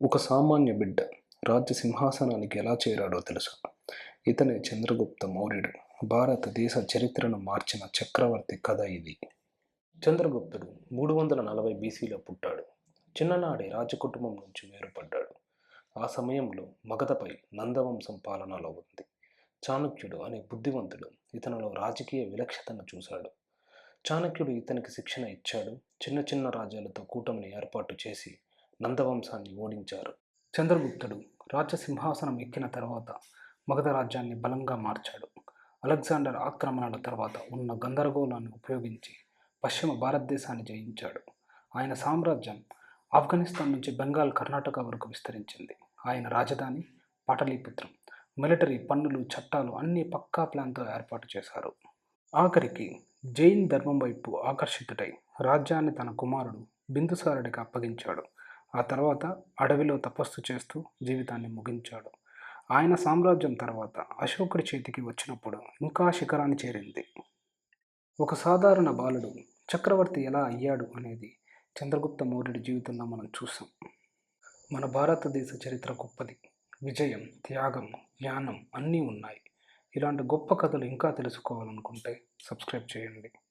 ఒక సామాన్య బిడ్డ రాజ్య సింహాసనానికి ఎలా చేరాడో తెలుసా? ఇతనే చంద్రగుప్త మౌర్యుడు. భారతదేశ చరిత్రను మార్చిన చక్రవర్తి కథ ఇది. చంద్రగుప్తుడు 340 బీసీలో పుట్టాడు. చిన్ననాడే రాజకుటుంబం నుంచి వేరుపడ్డాడు. ఆ సమయంలో మగధపై నందవంశం పాలనలో ఉంది. చాణక్యుడు అనే బుద్ధిమంతుడు ఇతనిలో రాజకీయ విలక్షణతను చూశాడు. చాణక్యుడు ఇతనికి శిక్షణ ఇచ్చాడు. చిన్న చిన్న రాజ్యాలతో కూటమిని ఏర్పాటు చేసి నందవంశాన్ని ఓడించారు. చంద్రగుప్తుడు రాజసింహాసనం ఎక్కిన తర్వాత మగధ రాజ్యాన్ని బలంగా మార్చాడు. అలెగ్జాండర్ ఆక్రమణల తర్వాత ఉన్న గందరగోళాన్ని ఉపయోగించి పశ్చిమ భారతదేశాన్ని జయించాడు. ఆయన సామ్రాజ్యం ఆఫ్ఘనిస్తాన్ నుంచి బెంగాల్, కర్ణాటక వరకు విస్తరించింది. ఆయన రాజధాని పాటలీపుత్రం. మిలిటరీ, పన్నులు, చట్టాలు అన్నీ పక్కా ప్లాన్తో ఏర్పాటు చేశారు. ఆఖరికి జైన్ ధర్మం వైపు ఆకర్షితుడై రాజ్యాన్ని తన కుమారుడు బిందుసారుడికి అప్పగించాడు. ఆ తర్వాత అడవిలో తపస్సు చేస్తూ జీవితాన్ని ముగించాడు. ఆయన సామ్రాజ్యం తర్వాత అశోకుడి చేతికి వచ్చినప్పుడు ఇంకా శిఖరాన్ని చేరింది. ఒక సాధారణ బాలుడు చక్రవర్తి ఎలా అయ్యాడు అనేది చంద్రగుప్త మౌర్యుడి జీవితంలో మనం చూసాం. మన భారతదేశ చరిత్ర గొప్పది. విజయం, త్యాగం, జ్ఞానం అన్నీ ఉన్నాయి. ఇలాంటి గొప్ప కథలు ఇంకా తెలుసుకోవాలనుకుంటే సబ్స్క్రైబ్ చేయండి.